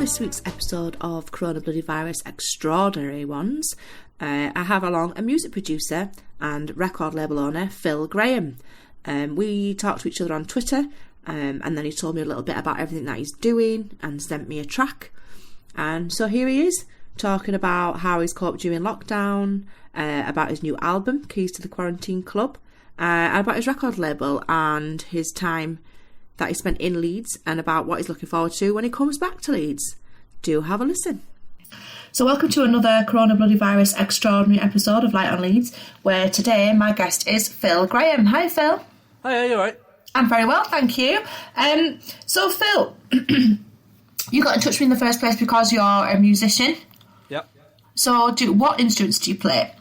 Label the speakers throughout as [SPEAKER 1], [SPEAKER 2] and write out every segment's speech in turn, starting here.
[SPEAKER 1] this week's episode of Corona Bloody Virus Extraordinary Ones. I have along a music producer and record label owner, Phil Graham. We talked to each other on Twitter, and then he told me a little bit about everything that he's doing and sent me a track. And so here he is, talking about how he's coped during lockdown, about his new album, Keys to the Quarantine Club, and about his record label and his time that he spent in Leeds, and about what he's looking forward to when he comes back to Leeds. Do have a listen. So welcome to another Corona Bloody Virus Extraordinary episode of Light on Leeds, where today my guest is Phil Graham. Hi, Phil.
[SPEAKER 2] Hi, you alright?
[SPEAKER 1] I'm very well, thank you. So Phil, you got in touch with me in the first place because you're a musician.
[SPEAKER 2] Yep.
[SPEAKER 1] So what instruments do you play?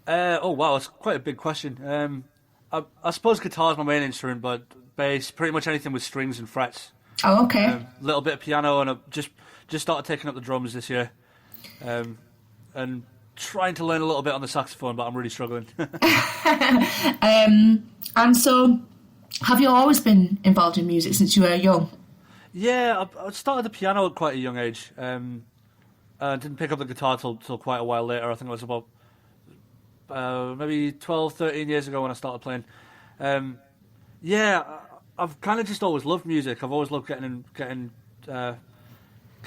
[SPEAKER 2] Oh wow, it's quite a big question. I suppose guitar's my main instrument, but bass, pretty much anything with strings and frets.
[SPEAKER 1] Oh, okay.
[SPEAKER 2] A little bit of piano, and I just started taking up the drums this year, and trying to learn a little bit on the saxophone, but I'm really struggling.
[SPEAKER 1] And so, have you always been involved in music since you were young?
[SPEAKER 2] Yeah, I started the piano at quite a young age. I didn't pick up the guitar till quite a while later. I think it was about maybe 12, 13 years ago when I started playing. Yeah, I've kind of just always loved music. I've always loved getting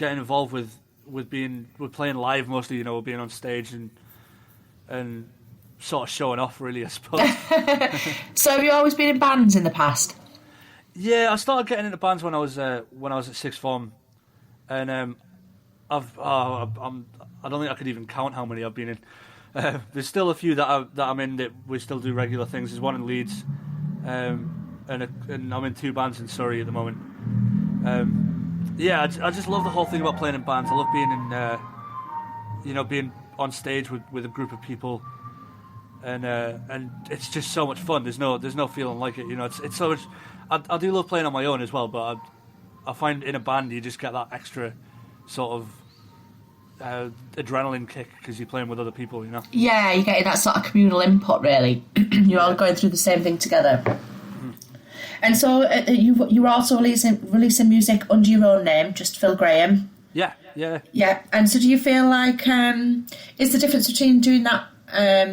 [SPEAKER 2] involved with playing live, mostly, you know, being on stage and sort of showing off, really, I suppose.
[SPEAKER 1] So have you always been in bands in the past?
[SPEAKER 2] Yeah, I started getting into bands when I was at sixth form, and I don't think I could even count how many I've been in. There's still a few that I'm in that we still do regular things. There's one in Leeds, and I'm in two bands in Surrey at the moment. Yeah, I just love the whole thing about playing in bands. I love being being on stage with a group of people, and it's just so much fun. There's no feeling like it. You know, it's so much. I do love playing on my own as well, but I find in a band you just get that extra sort of adrenaline kick because you're playing with other people, you know.
[SPEAKER 1] Yeah, you're getting that sort of communal input, really. You're all going through the same thing together. Mm-hmm. And so you were also releasing music under your own name, just Phil Graham.
[SPEAKER 2] Yeah.
[SPEAKER 1] Yeah, and so do you feel like is the difference between doing that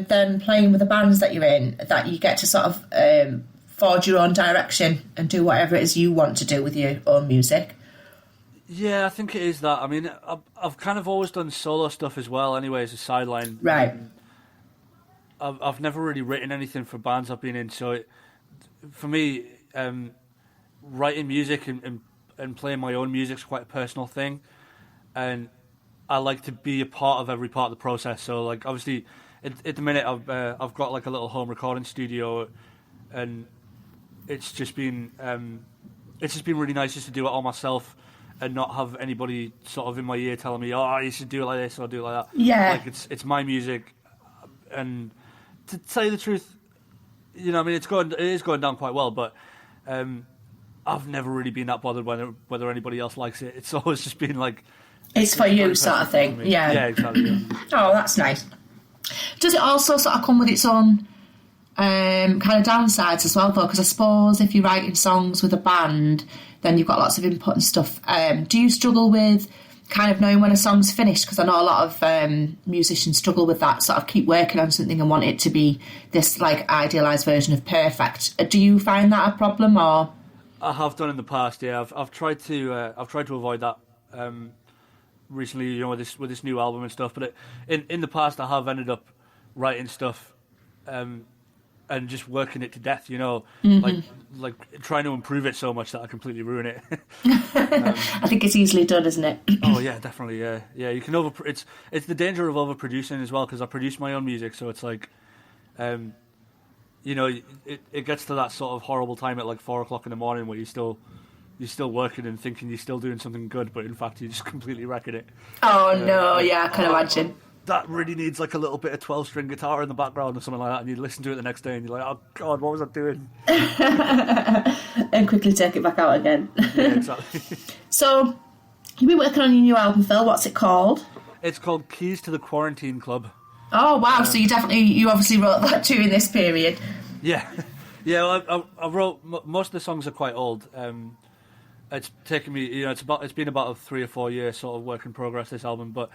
[SPEAKER 1] than playing with the bands that you're in, that you get to sort of forge your own direction and do whatever it is you want to do with your own music?
[SPEAKER 2] Yeah, I think it is that. I mean, I've kind of always done solo stuff as well, anyway, as a sideline.
[SPEAKER 1] Right.
[SPEAKER 2] I've never really written anything for bands I've been in, so for me, writing music and playing my own music is quite a personal thing, and I like to be a part of every part of the process. So, like, obviously, at the minute, I've got like a little home recording studio, and it's just been really nice just to do it all myself and not have anybody sort of in my ear telling me, oh, you should do it like this or do it like that.
[SPEAKER 1] Yeah.
[SPEAKER 2] Like, it's my music, and to tell you the truth, you know, I mean, it is going down quite well, but I've never really been that bothered whether anybody else likes it. It's always just been like,
[SPEAKER 1] it's for you sort of thing. Yeah.
[SPEAKER 2] Yeah, exactly. Yeah.
[SPEAKER 1] Oh, that's nice. Does it also sort of come with its own kind of downsides as well, though? Because I suppose if you're writing songs with a band, then you've got lots of input and stuff. Do you struggle with kind of knowing when a song's finished? Because I know a lot of musicians struggle with that, sort of keep working on something and want it to be this like idealised version of perfect. Do you find that a problem, or?
[SPEAKER 2] I have done in the past. Yeah, I've tried to avoid that recently. You know, with this new album and stuff. But in the past, I have ended up writing stuff and just working it to death. You know, like trying to improve it so much that I completely ruin it.
[SPEAKER 1] I think it's easily done, isn't it?
[SPEAKER 2] Oh yeah, definitely. Yeah. You can it's the danger of overproducing as well, because I produce my own music, so it's like, you know, it gets to that sort of horrible time at like 4 o'clock in the morning where you're still working and thinking you're still doing something good, but in fact you're just completely wrecking it.
[SPEAKER 1] Oh no, yeah, I can imagine.
[SPEAKER 2] That really needs like a little bit of 12-string guitar in the background or something like that, and you listen to it the next day and you're like, oh God, what was I doing?
[SPEAKER 1] And quickly take it back out again.
[SPEAKER 2] Yeah, exactly.
[SPEAKER 1] So, you've been working on your new album, Phil. What's it called?
[SPEAKER 2] It's called Keys to the Quarantine Club.
[SPEAKER 1] Oh wow! So you obviously wrote that too in this period.
[SPEAKER 2] Yeah. I wrote most of the songs are quite old. it's taken me, it's been about a 3 or 4 year sort of work in progress, this album. But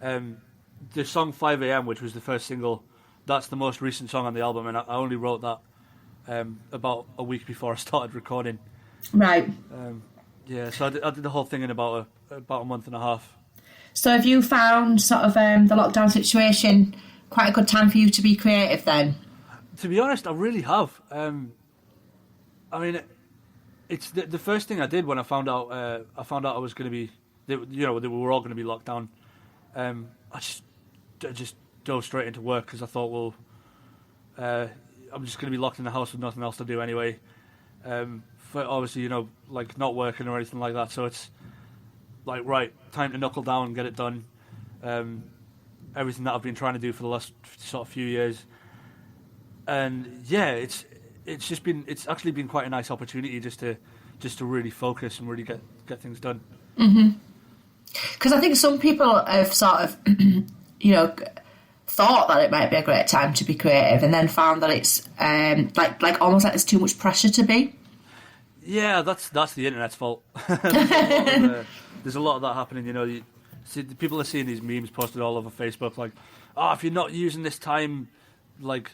[SPEAKER 2] the song 5 a.m., which was the first single, that's the most recent song on the album, and I only wrote that about a week before I started recording.
[SPEAKER 1] Right.
[SPEAKER 2] So I did the whole thing in about a month and a half.
[SPEAKER 1] So have you found sort of the lockdown situation quite a good time for you to be creative then?
[SPEAKER 2] To be honest, I really have. I mean, it's the first thing I did when I found out I was going to be, that we were all going to be locked down. I just dove straight into work because I thought, well, I'm just going to be locked in the house with nothing else to do anyway. For obviously, like not working or anything like that. So it's like, right, time to knuckle down and get it done. Everything that I've been trying to do for the last sort of few years. And yeah, it's actually been quite a nice opportunity just to really focus and really get things done.
[SPEAKER 1] Mm-hmm. Because I think some people have sort of, thought that it might be a great time to be creative, and then found that it's like almost like there's too much pressure to be.
[SPEAKER 2] Yeah, that's the internet's fault. There's a lot of that happening. You see, people are seeing these memes posted all over Facebook, like, if you're not using this time, like,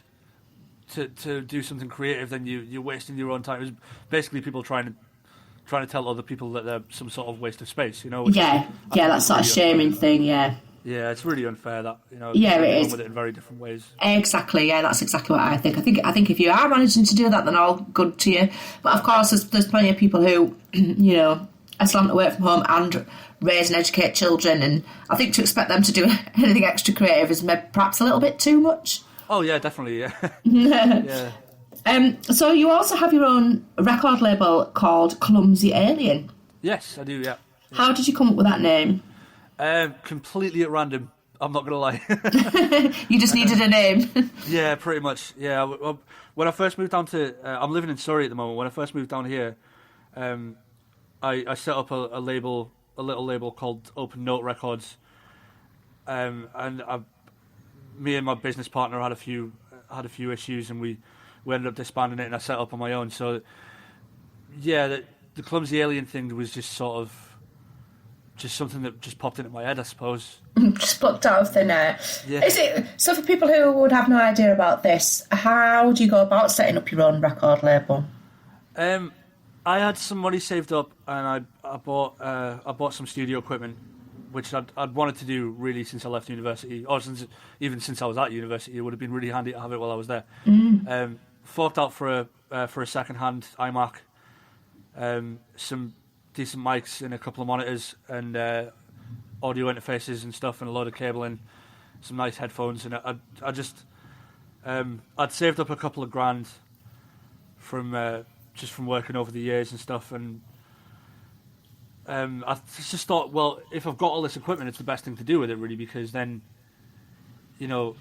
[SPEAKER 2] to do something creative, then you're wasting your own time. It's basically people trying to tell other people that they're some sort of waste of space. That sort of shaming thing. Yeah, it's really unfair that it is. With it in very different ways.
[SPEAKER 1] Exactly. Yeah, that's exactly what I think. I think if you are managing to do that, then all good to you. But of course, there's plenty of people who are still having to work from home and raise and educate children, and I think to expect them to do anything extra creative is perhaps a little bit too much.
[SPEAKER 2] Oh yeah, definitely. Yeah.
[SPEAKER 1] Yeah. So you also have your own record label called Clumsy Alien.
[SPEAKER 2] Yes, I do. Yeah.
[SPEAKER 1] How did you come up with that name?
[SPEAKER 2] Completely at random. I'm not gonna lie.
[SPEAKER 1] You just needed a name.
[SPEAKER 2] Yeah, pretty much. Yeah. When I first moved down to, I'm living in Surrey at the moment. When I first moved down here, I set up a little label called Open Note Records, and me and my business partner had a few issues, and we ended up disbanding it, and I set up on my own. So yeah, the Clumsy Alien thing was just sort of just something that just popped into my head, I suppose.
[SPEAKER 1] Just plucked out of thin air.
[SPEAKER 2] Yeah.
[SPEAKER 1] Is it, so for people who would have no idea about this, how do you go about setting up your own record label?
[SPEAKER 2] I had some money saved up, and I bought some studio equipment, which I'd wanted to do really since I left university, or since I was at university. It would have been really handy to have it while I was there. Forked out for a second-hand iMac, some decent mics and a couple of monitors and audio interfaces and stuff, and a load of cabling, some nice headphones, and I'd saved up a couple of grand from just from working over the years and stuff, and I just thought, well, if I've got all this equipment, it's the best thing to do with it, really, because then, I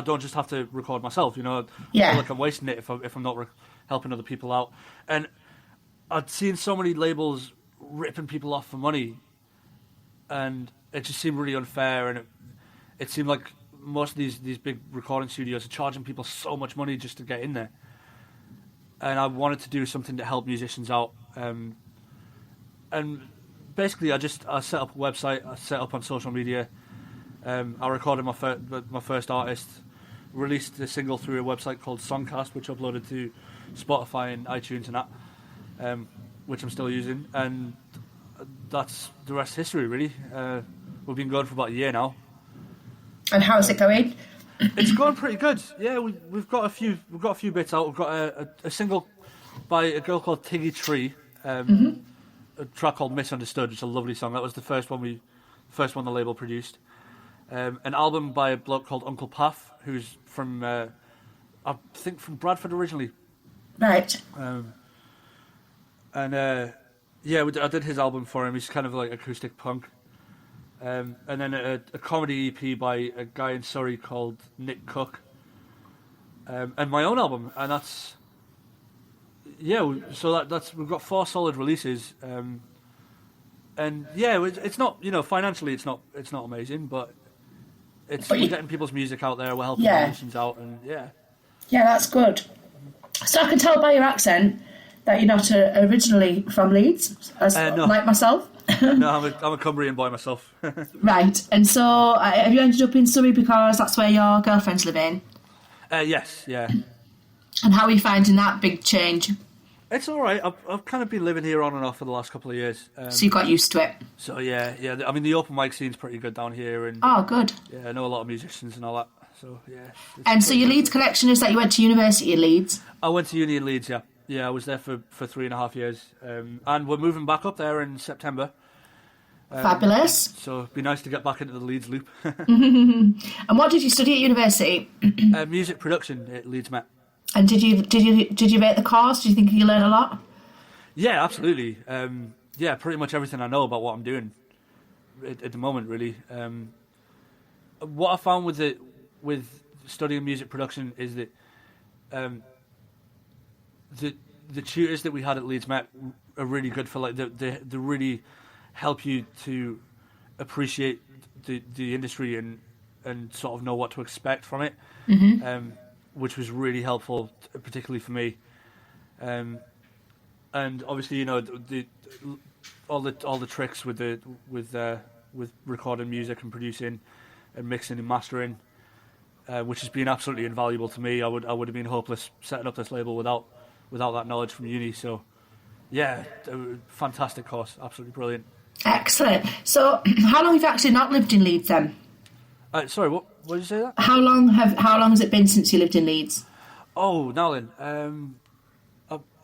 [SPEAKER 2] don't just have to record myself, I feel like I'm wasting it if I'm not helping other people out. And I'd seen so many labels ripping people off for money, and it just seemed really unfair, and it seemed like most of these big recording studios are charging people so much money just to get in there. And I wanted to do something to help musicians out. And basically, I set up a website, I set up on social media. I recorded my first artist, released a single through a website called Songcast, which uploaded to Spotify and iTunes and that, which I'm still using. And that's the rest history, really. We've been going for about a year now.
[SPEAKER 1] And how's it going?
[SPEAKER 2] It's going pretty good. Yeah, we've got a few bits out. We've got a single by a girl called Tiggy Tree, a track called Misunderstood, which is a lovely song. That was the first one the label produced. An album by a bloke called Uncle Paff, who's from I think from Bradford originally.
[SPEAKER 1] Right.
[SPEAKER 2] I did his album for him. He's kind of like acoustic punk. And then a comedy EP by a guy in Surrey called Nick Cook. And my own album, and that's we've got 4 solid releases. And yeah, it's not, financially it's not amazing, but we're getting people's music out there. We're helping musicians out, and yeah.
[SPEAKER 1] Yeah, that's good. So I can tell by your accent,
[SPEAKER 3] that you're not originally from Leeds,
[SPEAKER 2] No.
[SPEAKER 3] like myself.
[SPEAKER 2] No, I'm a Cumbrian boy myself.
[SPEAKER 3] Right, and so have you ended up in Surrey because that's where your girlfriend's living?
[SPEAKER 2] Yes, yeah.
[SPEAKER 3] And how are you finding that big change?
[SPEAKER 2] It's all right. I've kind of been living here on and off for the last couple of years.
[SPEAKER 3] So you got used to it?
[SPEAKER 2] So yeah. I mean, the open mic scene's pretty good down here, and
[SPEAKER 3] Oh, good.
[SPEAKER 2] yeah, I know a lot of musicians and all that. So yeah.
[SPEAKER 3] And so your
[SPEAKER 2] good.
[SPEAKER 3] Leeds connection is that you went to university in Leeds?
[SPEAKER 2] I went to uni in Leeds. Yeah, I was there for 3.5 years, and we're moving back up there in September.
[SPEAKER 3] Fabulous.
[SPEAKER 2] So it'd be nice to get back into the Leeds loop.
[SPEAKER 3] And what did you study at university?
[SPEAKER 2] Music production at Leeds Met.
[SPEAKER 3] And did you rate the course? Do you think you learned a lot?
[SPEAKER 2] Yeah, absolutely. Yeah, pretty much everything I know about what I'm doing at the moment, really. What I found with studying music production is that the tutors that we had at Leeds Met are really good for they really help you to appreciate the industry and sort of know what to expect from it, which was really helpful, particularly for me. And obviously, you know, all the tricks with recording music and producing and mixing and mastering, which has been absolutely invaluable to me. I would have been hopeless setting up this label without that knowledge from uni. So, yeah, fantastic course, absolutely brilliant.
[SPEAKER 3] Excellent. So, how long have you actually not lived in Leeds then?
[SPEAKER 2] Sorry, what did you say that?
[SPEAKER 3] How long has it been since you lived in Leeds?
[SPEAKER 2] Oh, now then,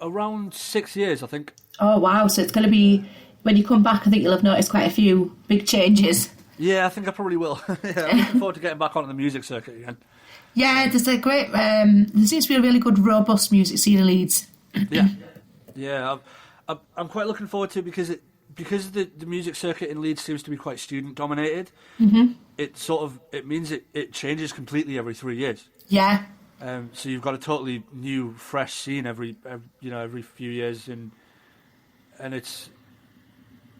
[SPEAKER 2] around 6 years, I think.
[SPEAKER 3] Oh wow! So it's going to be when you come back. I think you'll have noticed quite a few big changes.
[SPEAKER 2] Yeah, I think I probably will. Yeah, I'm looking forward to getting back onto the music circuit again.
[SPEAKER 3] Yeah, there's a great. There seems to be a really good, robust music scene in Leeds.
[SPEAKER 2] Yeah. I'm quite looking forward to it because the music circuit in Leeds seems to be quite student dominated. Mm-hmm. It means it changes completely every 3 years.
[SPEAKER 3] Yeah.
[SPEAKER 2] So you've got a totally new, fresh scene every few years, and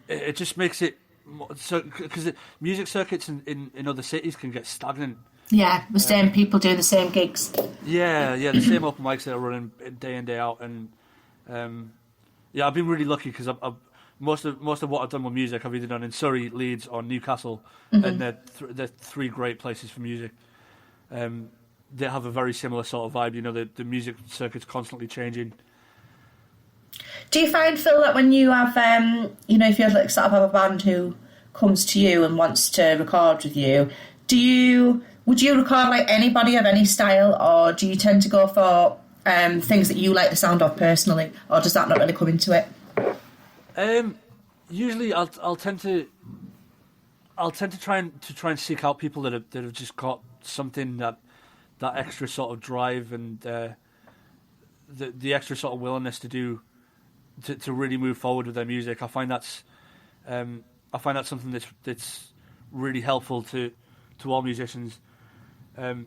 [SPEAKER 2] it just makes it so because the music circuits in other cities can get stagnant.
[SPEAKER 3] Yeah, the same people doing the same gigs.
[SPEAKER 2] Yeah, the same open mics that are running day in, day out, and I've been really lucky because most of what I've done with music I've either done in Surrey, Leeds, or Newcastle, and they're three great places for music. They have a very similar sort of vibe. You know, the music circuit's constantly changing.
[SPEAKER 3] Do you find, Phil, that when you have, if you have have a band who comes to you and wants to record with you, would you record like anybody of any style, or do you tend to go for things that you like the sound of personally, or does that not really come into it?
[SPEAKER 2] Usually, I'll tend to try and seek out people that have just got something that extra sort of drive and the extra sort of willingness to really move forward with their music. I find that's something that's really helpful to all musicians. And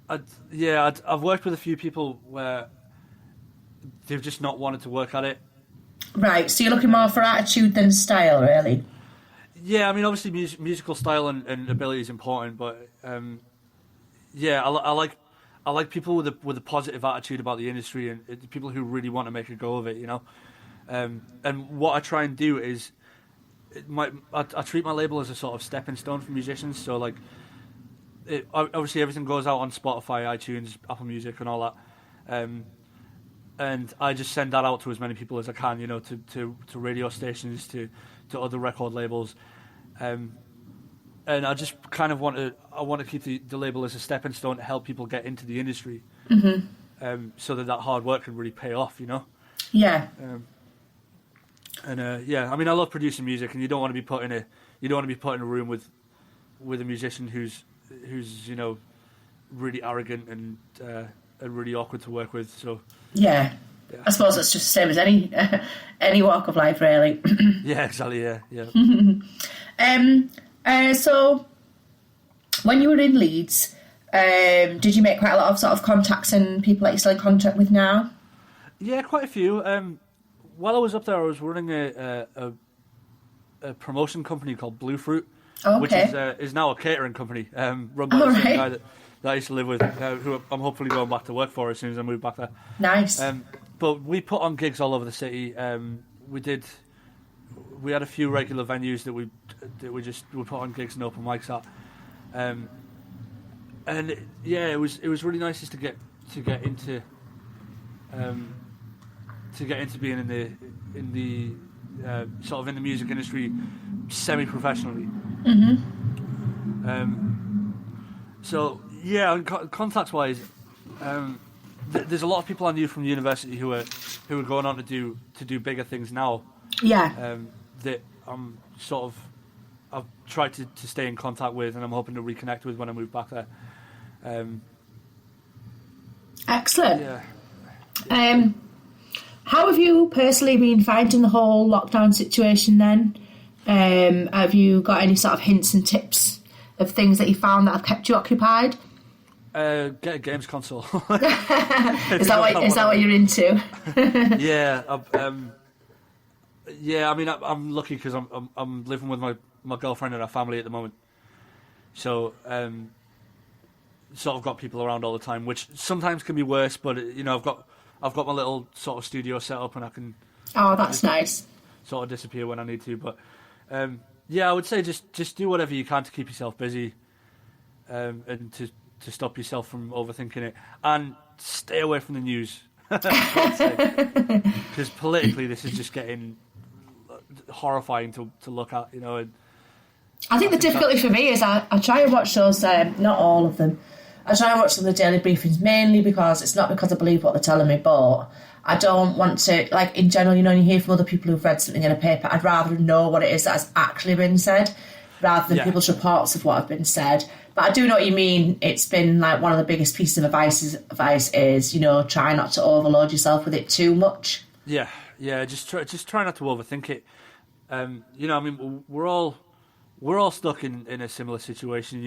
[SPEAKER 2] I've worked with a few people where they've just not wanted to work at it. Right, so you're looking more for attitude than style, really? Yeah, I mean, obviously musical style and ability is important, but I like people with a positive attitude about the industry and people who really want to make a go of it, you know. And what I try and do is, I treat my label as a sort of stepping stone for musicians. So like, obviously everything goes out on Spotify, iTunes, Apple Music, and all that. And I just send that out to as many people as I can, you know, to radio stations, to other record labels. And I just kind of want to keep the label as a stepping stone to help people get into the industry, so that hard work can really pay off, you know. Yeah. I mean, I love producing music, and you don't want to be put in a room with a musician who's you know, really arrogant and really awkward to work with. So yeah. I suppose it's just the same as any walk of life, really. Yeah, exactly. Yeah. So, when you were in Leeds, did you make quite a lot of sort of contacts and people that you're still in contact with now? Yeah, quite a few. While I was up there, I was running a promotion company called Blue Fruit, which is now a catering company run by the same guy that I used to live with, who I'm hopefully going back to work for as soon as I move back there. Nice. but we put on gigs all over the city. We had a few regular venues that we put on gigs and open mics at. And it was really nice just to get into being in the sort of in the music industry semi-professionally. So yeah, contacts wise, there's a lot of people I knew from university who are going on to do bigger things now.
[SPEAKER 3] Yeah.
[SPEAKER 2] That I've tried to stay in contact with, and I'm hoping to reconnect with when I move back there.
[SPEAKER 3] Excellent.
[SPEAKER 2] Yeah.
[SPEAKER 3] How have you personally been finding the whole lockdown situation then? Have you got any sort of hints and tips of things that you found that have kept you occupied?
[SPEAKER 2] Get a games console.
[SPEAKER 3] Is that what you're into?
[SPEAKER 2] Yeah. I mean, I'm lucky because I'm living with my girlfriend and her family at the moment, so sort of got people around all the time, which sometimes can be worse. But I've got my little sort of studio set up, and I can.
[SPEAKER 3] Oh, that's nice.
[SPEAKER 2] Sort of disappear when I need to, but I would say just do whatever you can to keep yourself busy, and to stop yourself from overthinking it, and stay away from the news. Because politically, this is just getting horrifying to look at, And
[SPEAKER 3] I think the difficulty for me is I try and watch those, not all of them. I try and watch some of the daily briefings mainly because it's not because I believe what they're telling me, but I don't want to, like, in general, you hear from other people who've read something in a paper. I'd rather know what it is that has actually been said rather than people's reports of what have been said. But I do know what you mean. It's been like one of the biggest pieces of advice is try not to overload yourself with it too much.
[SPEAKER 2] Yeah. Just try not to overthink it. I mean, we're all stuck in a similar situation.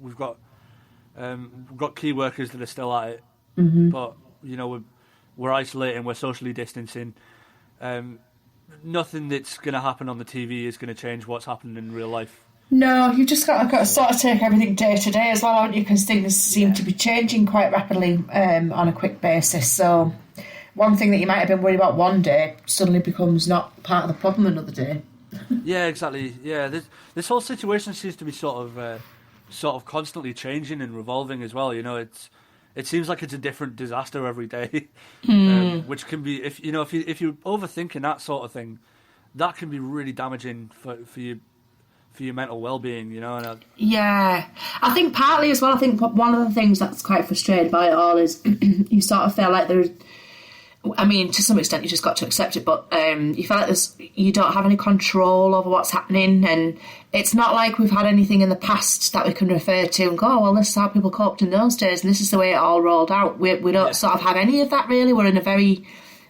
[SPEAKER 2] We've got key workers that are still at it, but we're isolating, we're socially distancing. Nothing that's going to happen on the TV is going to change what's happening in real life.
[SPEAKER 3] No, you've just got to sort of take everything day to day as well, haven't you? Because things seem to be changing quite rapidly on a quick basis. So one thing that you might have been worried about one day suddenly becomes not part of the problem another day.
[SPEAKER 2] Yeah, exactly. Yeah, this whole situation seems to be sort of constantly changing and revolving as well. It seems like it's a different disaster every day, which can be if you're overthinking that sort of thing, that can be really damaging for your mental well-being,
[SPEAKER 3] Yeah, I think partly as well. I think one of the things that's quite frustrating about it all is you sort of feel like there's. I mean, to some extent, you just got to accept it, but you feel like you don't have any control over what's happening, and it's not like we've had anything in the past that we can refer to and go, oh, well, this is how people coped in those days, and this is the way it all rolled out. We don't sort of have any of that, really. We're in a very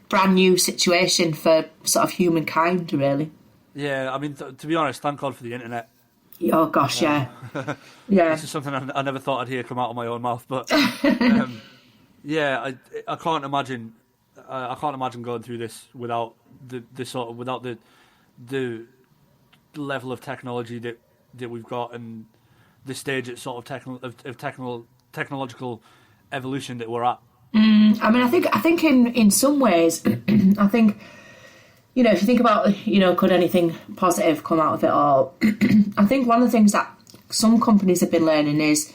[SPEAKER 3] brand new situation for sort of humankind, really.
[SPEAKER 2] Yeah, I mean, to be honest, thank God for the internet.
[SPEAKER 3] Oh, gosh, yeah. Yeah.
[SPEAKER 2] This is something I never thought I'd hear come out of my own mouth, but I can't imagine... I can't imagine going through this without the level of technology that we've got and the stage at sort of technological evolution that we're at.
[SPEAKER 3] I mean, I think in some ways, I think if you think about could anything positive come out of it all? I think one of the things that some companies have been learning is.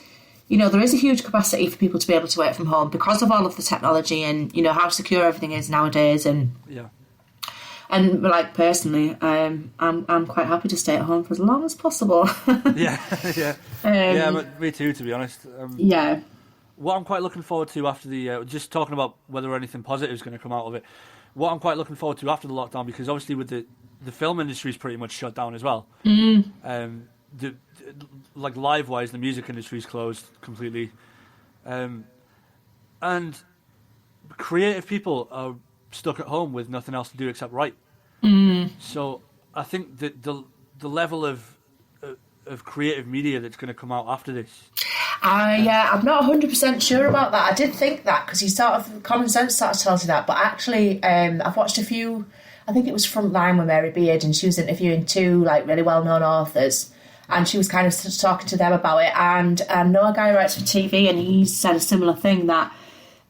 [SPEAKER 3] There is a huge capacity for people to be able to work from home because of all of the technology and, how secure everything is nowadays. And like, personally, I'm quite happy to stay at home for as long as possible.
[SPEAKER 2] But me too, to be honest. What I'm quite looking forward to after the... just talking about whether anything positive is going to come out of it, what I'm quite looking forward to after the lockdown, because obviously with the film industry is pretty much shut down as well. Like live-wise, the music industry's closed completely, and creative people are stuck at home with nothing else to do except write. So I think that the level of creative media that's going to come out after this.
[SPEAKER 3] I'm not 100% sure about that. I did think that because you sort of common sense sort of tells you that, but actually, I've watched a few. I think it was Frontline with Mary Beard, and she was interviewing two like really well-known authors. And she was kind of talking to them about it. And I know a guy who writes for TV, and he said a similar thing, that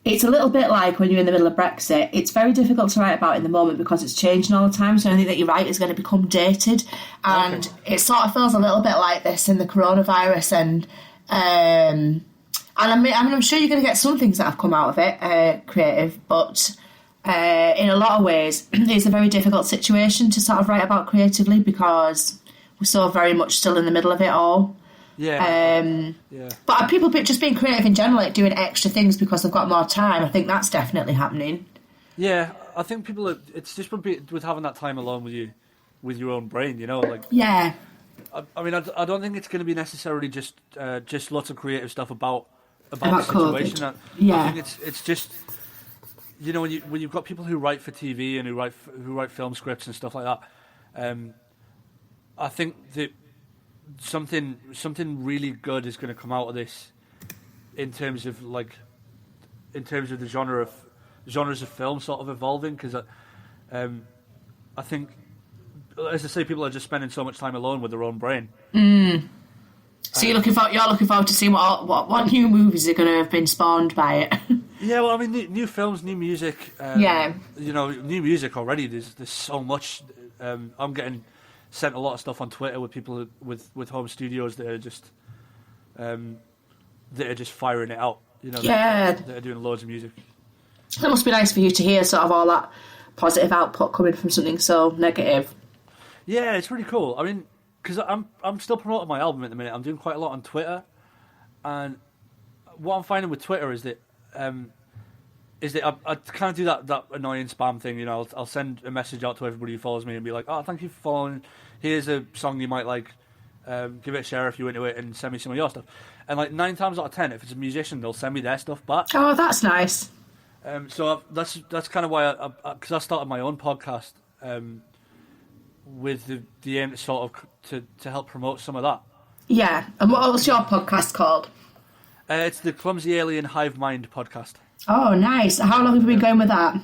[SPEAKER 3] it's a little bit like when you're in the middle of Brexit. It's very difficult to write about in the moment because it's changing all the time. So anything that you write is going to become dated. And it sort of feels a little bit like this in the coronavirus. And I'm sure you're going to get some things that have come out of it, creative. But in a lot of ways, it's a very difficult situation to sort of write about creatively because we're so very much still in the middle of it all.
[SPEAKER 2] Yeah.
[SPEAKER 3] But people just being creative in general, like doing extra things because they've got more time. I think that's definitely happening.
[SPEAKER 2] Yeah, I think people it's just with having that time alone with your own brain, you know, like.
[SPEAKER 3] Yeah.
[SPEAKER 2] I mean, I don't think it's going to be necessarily just lots of creative stuff about the situation.
[SPEAKER 3] COVID.
[SPEAKER 2] I think it's just, you know, when you've got people who write for TV and who write film scripts and stuff like that, I think that something really good is going to come out of this in terms of the genres of film sort of evolving, because I think, as I say, people are just spending so much time alone with their own brain.
[SPEAKER 3] So you're looking forward to seeing what new movies are going to have been spawned by it.
[SPEAKER 2] Yeah, well, I mean, new films, new music. You know, new music already. There's so much. I'm getting sent a lot of stuff on Twitter with people with home studios that are just firing it out. You know, that are doing loads of music.
[SPEAKER 3] That must be nice for you to hear sort of all that positive output coming from something so negative.
[SPEAKER 2] Yeah, it's really cool. I mean, because I'm still promoting my album at the minute. I'm doing quite a lot on Twitter, and what I'm finding with Twitter is that I kind of do that annoying spam thing. You know, I'll send a message out to everybody who follows me and be like, "Oh, thank you for following. Here's a song you might like. Give it a share if you're into it, and send me some of your stuff." And like 9 times out of 10, if it's a musician, they'll send me their stuff back.
[SPEAKER 3] Oh, that's nice.
[SPEAKER 2] So that's kind of why because I started my own podcast with the aim to sort of to help promote some of that.
[SPEAKER 3] Yeah, and what was your podcast called?
[SPEAKER 2] It's the Clumsy Alien Hive Mind podcast.
[SPEAKER 3] Oh, nice. How long have you been going with that?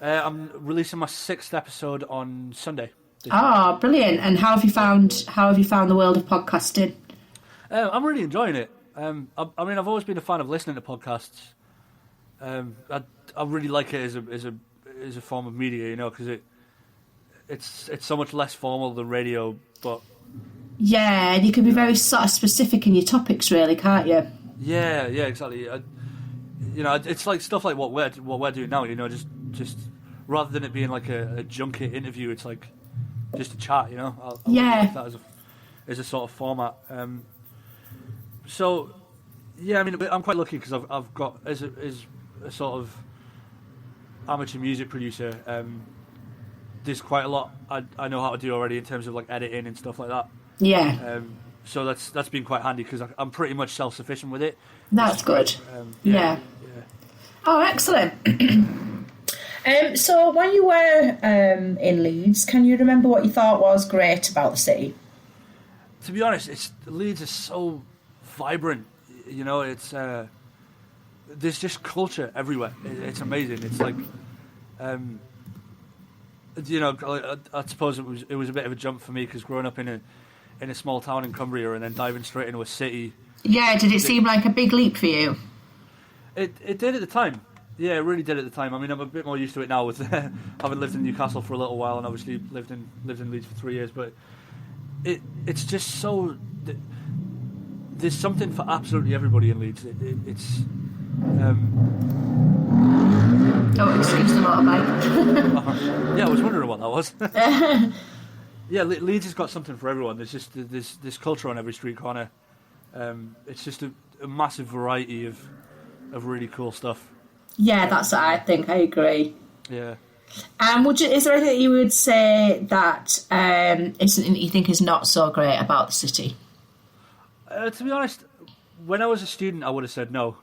[SPEAKER 2] I'm releasing my 6th episode on Sunday.
[SPEAKER 3] Oh, brilliant! And how have you found the world of podcasting?
[SPEAKER 2] I'm really enjoying it. I mean, I've always been a fan of listening to podcasts. I really like it as a form of media, you know, because it's so much less formal than radio, but
[SPEAKER 3] yeah, and you can be very sort of specific in your topics, really, can't you?
[SPEAKER 2] Yeah, exactly. You know, it's like stuff like what we're doing now. You know, just rather than it being like a junket interview, it's like just a chat. You know, I really like that as a sort of format. So yeah, I mean, I'm quite lucky because I've got as a sort of amateur music producer. There's quite a lot I know how to do already in terms of like editing and stuff like that.
[SPEAKER 3] Yeah.
[SPEAKER 2] So that's been quite handy because I'm pretty much self-sufficient with it.
[SPEAKER 3] That's good. Yeah. Oh, excellent. So when you were in Leeds, can you remember what you thought was great about the city?
[SPEAKER 2] To be honest, Leeds is so vibrant. You know, it's there's just culture everywhere. It's amazing. It's like, you know, I suppose it was a bit of a jump for me because growing up in a small town in Cumbria and then diving straight into a city.
[SPEAKER 3] Yeah, did it seem like a big leap for you?
[SPEAKER 2] It did at the time. Yeah, it really did at the time. I mean, I'm a bit more used to it now with having lived in Newcastle for a little while and obviously lived in Leeds for 3 years. But it's just so there's something for absolutely everybody in Leeds. It's
[SPEAKER 3] oh, excuse the motorbike.
[SPEAKER 2] Yeah, I was wondering what that was. Yeah, Leeds has got something for everyone. There's just this culture on every street corner. It's just a massive variety of really cool stuff.
[SPEAKER 3] Yeah, that's what I think. I agree.
[SPEAKER 2] Yeah.
[SPEAKER 3] Is there anything that you would say that is something that you think is not so great about the city?
[SPEAKER 2] To be honest, when I was a student, I would have said no.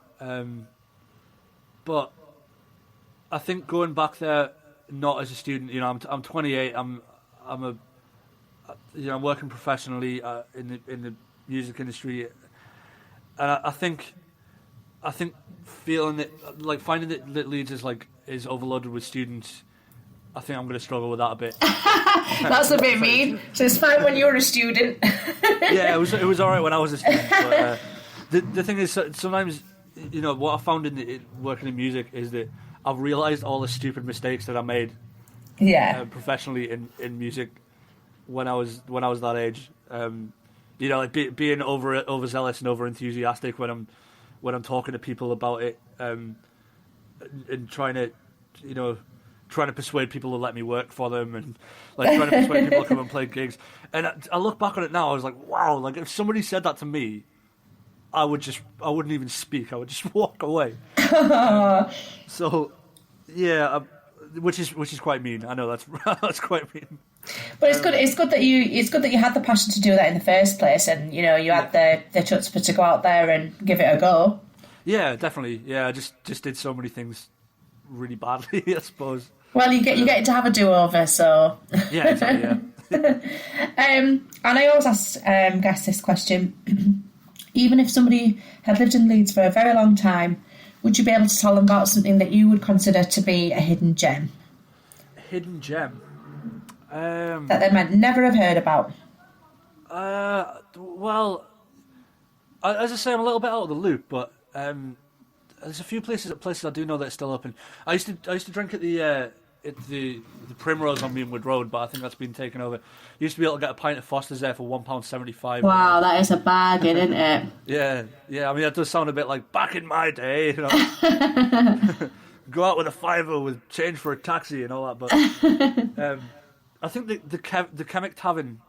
[SPEAKER 2] But I think going back there, not as a student, you know, I'm 28. I'm working professionally in the music industry, and I think feeling that, like, finding that Leeds is overloaded with students, I think I'm going to struggle with that a bit.
[SPEAKER 3] That's a bit mean. So it's fine when you're a student.
[SPEAKER 2] Yeah, it was all right when I was a student. But, the thing is, sometimes what I found in working in music is that I've realised all the stupid mistakes that I made professionally in music when I was that age. Like being overzealous and over enthusiastic when I'm talking to people about it, and trying to persuade people to let me work for them, and like trying to persuade people to come and play gigs. And I look back on it now, I was like, wow, like if somebody said that to me, I wouldn't even speak. I would just walk away. So, yeah, which is quite mean. I know that's quite mean.
[SPEAKER 3] But it's good. It's good that you had the passion to do that in the first place, and you had the chutzpah to go out there and give it a go.
[SPEAKER 2] Yeah, definitely. Yeah, I just did so many things really badly, I suppose.
[SPEAKER 3] Well, you get to have a do-over, so
[SPEAKER 2] yeah, exactly. Yeah.
[SPEAKER 3] And I always ask guests this question. Even if somebody had lived in Leeds for a very long time, would you be able to tell them about something that you would consider to be a hidden gem?
[SPEAKER 2] A hidden gem?
[SPEAKER 3] That they might never have heard about?
[SPEAKER 2] Well, as I say, I'm a little bit out of the loop, but there's a few places I do know that are still open. I used to drink at the Primrose on Meanwood Road, but I think that's been taken over. You used to be able to get a pint of Foster's there for £1.75.
[SPEAKER 3] Wow, that is a bargain, isn't it?
[SPEAKER 2] Yeah. I mean, that does sound a bit like back in my day, Go out with a fiver with change for a taxi and all that. But I think the Chemic Tavern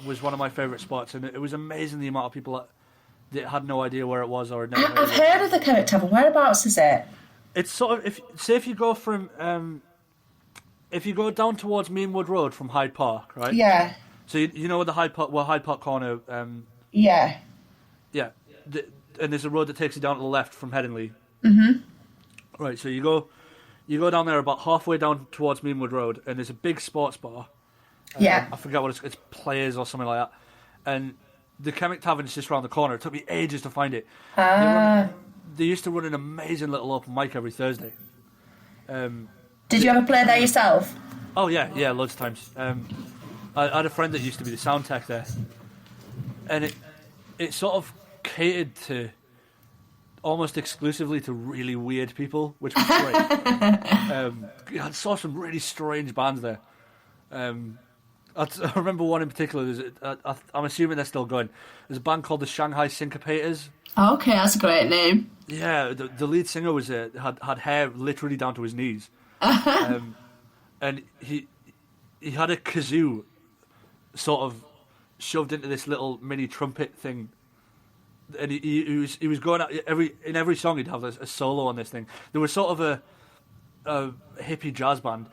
[SPEAKER 2] was one of my favourite spots, and it was amazing the amount of people that had no idea where it was or had never
[SPEAKER 3] I've heard of the Chemic Tavern. Whereabouts is it?
[SPEAKER 2] It's sort of if you go from if you go down towards Meanwood Road from Hyde Park, right?
[SPEAKER 3] Yeah.
[SPEAKER 2] So you know where Hyde Park Corner.
[SPEAKER 3] Yeah.
[SPEAKER 2] Yeah, and there's a road that takes you down to the left from Headingley.
[SPEAKER 3] Mhm.
[SPEAKER 2] Right. So you go down there about halfway down towards Meanwood Road, and there's a big sports bar.
[SPEAKER 3] Yeah.
[SPEAKER 2] I forget what it's Players or something like that, and the Chemic Tavern is just around the corner. It took me ages to find it. They used to run an amazing little open mic every Thursday.
[SPEAKER 3] Did you ever play there yourself?
[SPEAKER 2] Oh yeah, loads of times. I had a friend that used to be the sound tech there, and it sort of catered to almost exclusively to really weird people, which was great. I saw some really strange bands there. I remember one in particular. I'm assuming they're still going. There's a band called the Shanghai Syncopators.
[SPEAKER 3] Okay, that's a great name.
[SPEAKER 2] Yeah, the lead singer was had hair literally down to his knees, and he had a kazoo sort of shoved into this little mini trumpet thing, and he was going out in every song he'd have a solo on this thing. There was sort of a hippie jazz band.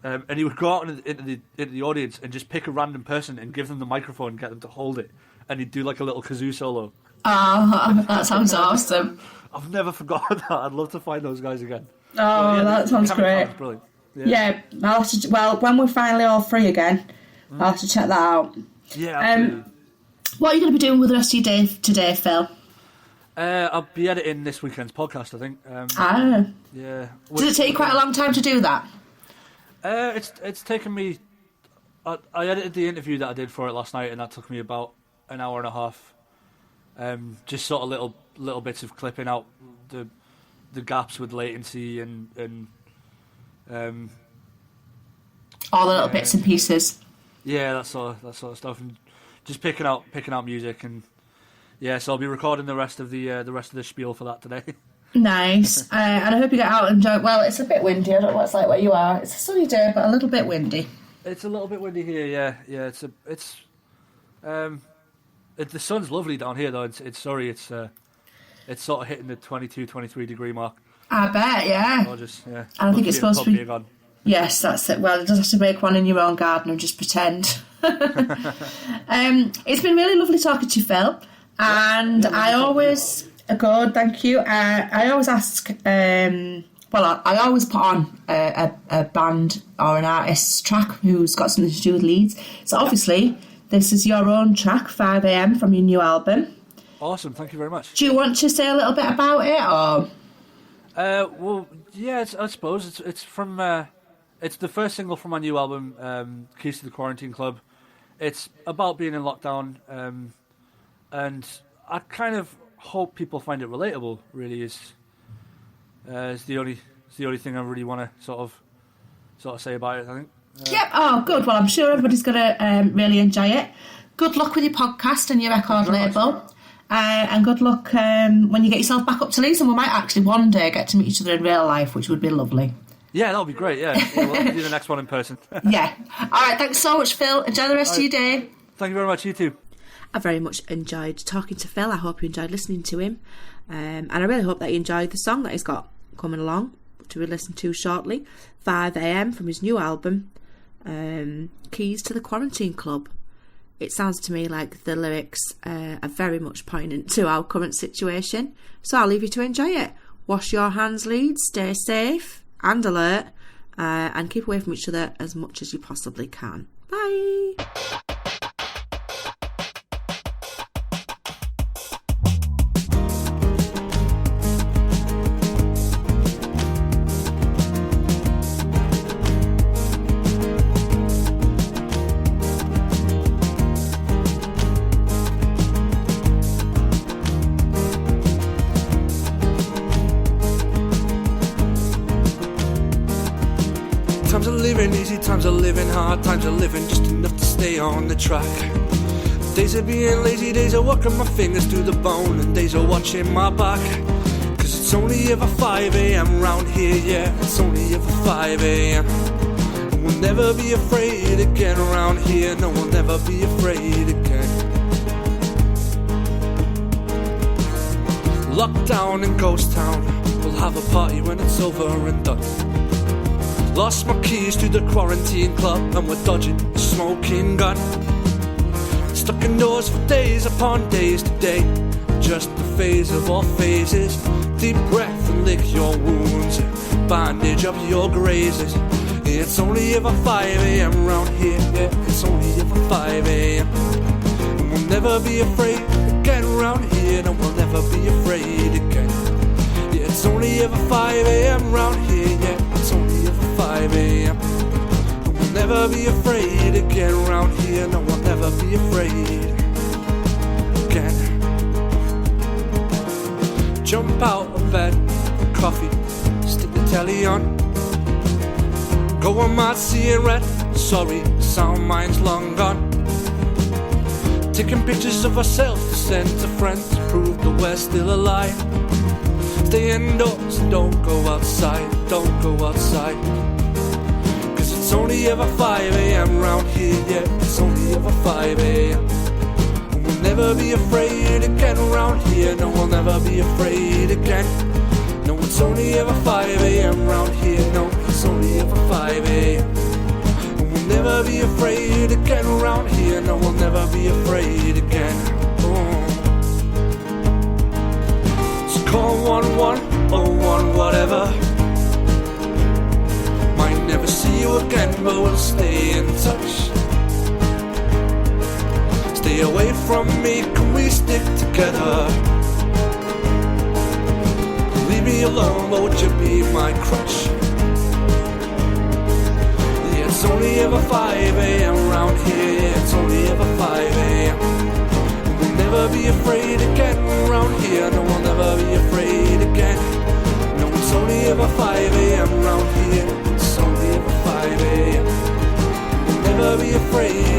[SPEAKER 2] And he would go out into the audience and just pick a random person and give them the microphone and get them to hold it. And he'd do like a little kazoo solo.
[SPEAKER 3] Oh, that sounds awesome.
[SPEAKER 2] I've never forgotten that. I'd love to find those guys again.
[SPEAKER 3] Oh, yeah, that sounds great.
[SPEAKER 2] Brilliant.
[SPEAKER 3] Yeah, I'll have to, when we're finally all free again, I'll have to check that out.
[SPEAKER 2] Yeah, absolutely.
[SPEAKER 3] What are you going to be doing with the rest of your day today, Phil?
[SPEAKER 2] I'll be editing this weekend's podcast, I think. Yeah.
[SPEAKER 3] Did it take you quite a long time to do that?
[SPEAKER 2] It's taken me. I edited the interview that I did for it last night, and that took me about an hour and a half. Just sort of little bits of clipping out the gaps with latency and
[SPEAKER 3] all the little bits and pieces.
[SPEAKER 2] Yeah, that sort of stuff, and just picking out music, and yeah. So I'll be recording the rest of the spiel for that today.
[SPEAKER 3] Nice, and I hope you get out and enjoy. Well, it's a bit windy. I don't know what it's like where you are. It's a sunny day, but a little bit windy.
[SPEAKER 2] It's a little bit windy here. Yeah. The sun's lovely down here though. It's Surrey. It's sort of hitting the 22, 23 degree mark.
[SPEAKER 3] I bet, yeah.
[SPEAKER 2] Gorgeous, yeah.
[SPEAKER 3] And I think it's supposed to be. Yes, that's it. Well, it does have to make one in your own garden and just pretend. It's been really lovely talking to you, Phil. And I always. Good, thank you. I always ask, I always put on a band or an artist's track who's got something to do with Leeds. So obviously, this is your own track, 5am, from your new album.
[SPEAKER 2] Awesome, thank you very much.
[SPEAKER 3] Do you want to say a little bit about it, or?
[SPEAKER 2] Well, yeah, I suppose it's from. It's the first single from my new album, Keys to the Quarantine Club. It's about being in lockdown, and I kind of hope people find it relatable. Really is the only thing I really want to sort of say about it. I think.
[SPEAKER 3] Yep. Oh, good. Well, I'm sure everybody's going to really enjoy it. Good luck with your podcast and your record label. And good luck when you get yourself back up to Leeds, and we might actually one day get to meet each other in real life, which would be lovely.
[SPEAKER 2] Yeah, that would be great. Yeah, we'll do the next one in person.
[SPEAKER 3] Yeah. All right. Thanks so much, Phil. Enjoy the rest of your day.
[SPEAKER 2] Thank you very much. You too.
[SPEAKER 1] I very much enjoyed talking to Phil. I hope you enjoyed listening to him, and I really hope that you enjoyed the song that he's got coming along to be listened to shortly. 5 a.m. from his new album, Keys to the Quarantine Club. It sounds to me like the lyrics are very much poignant to our current situation. So I'll leave you to enjoy it. Wash your hands, Leeds. Stay safe and alert. And keep away from each other as much as you possibly can. Bye.
[SPEAKER 4] Times are living easy, times are living hard, times are living just enough to stay on the track. Days of being lazy, days of working my fingers to the bone, and days of watching my back. Cause it's only ever 5 a.m. round here, yeah, it's only ever 5 a.m. And we'll never be afraid again around here, no, we'll never be afraid again. Lockdown and ghost town, we'll have a party when it's over and done. Lost my keys to the quarantine club, and we're dodging the smoking gun. Stuck indoors for days upon days today, just the phase of all phases. Deep breath and lick your wounds, bandage up your grazes. It's only ever 5 a.m. round here, yeah, it's only ever 5 a.m. And we'll never be afraid again round here, no, we'll never be afraid again. Yeah, it's only ever 5 a.m. round here, yeah, it's only ever 5 a.m. And we'll never be afraid again round here, no, we'll never be afraid again. Jump out of bed, coffee, stick the telly on. Go on mad, seeing red, sorry, sound mine's long gone. Taking pictures of ourselves to send to friends to prove that we're still alive. Stay indoors, don't go outside, don't go outside. Cause it's only ever 5 a.m. round here, yeah, it's only ever 5 a.m. And we'll never be afraid again round here, no, we'll never be afraid again. No, it's only ever 5 a.m. round here, no, it's only ever 5 a.m. And we'll never be afraid again round here, no, we'll never be afraid again. Oh. Call 1101, whatever. Might never see you again, but we'll stay in touch. Stay away from me, can we stick together? Leave me alone, but would you be my crutch? Yeah, it's only ever 5 a.m. round here, yeah, it's only ever 5 a.m. Never be afraid again round here, no, we'll never be afraid again. No, it's only ever 5 a.m. round here, it's only ever 5 a.m. We'll never be afraid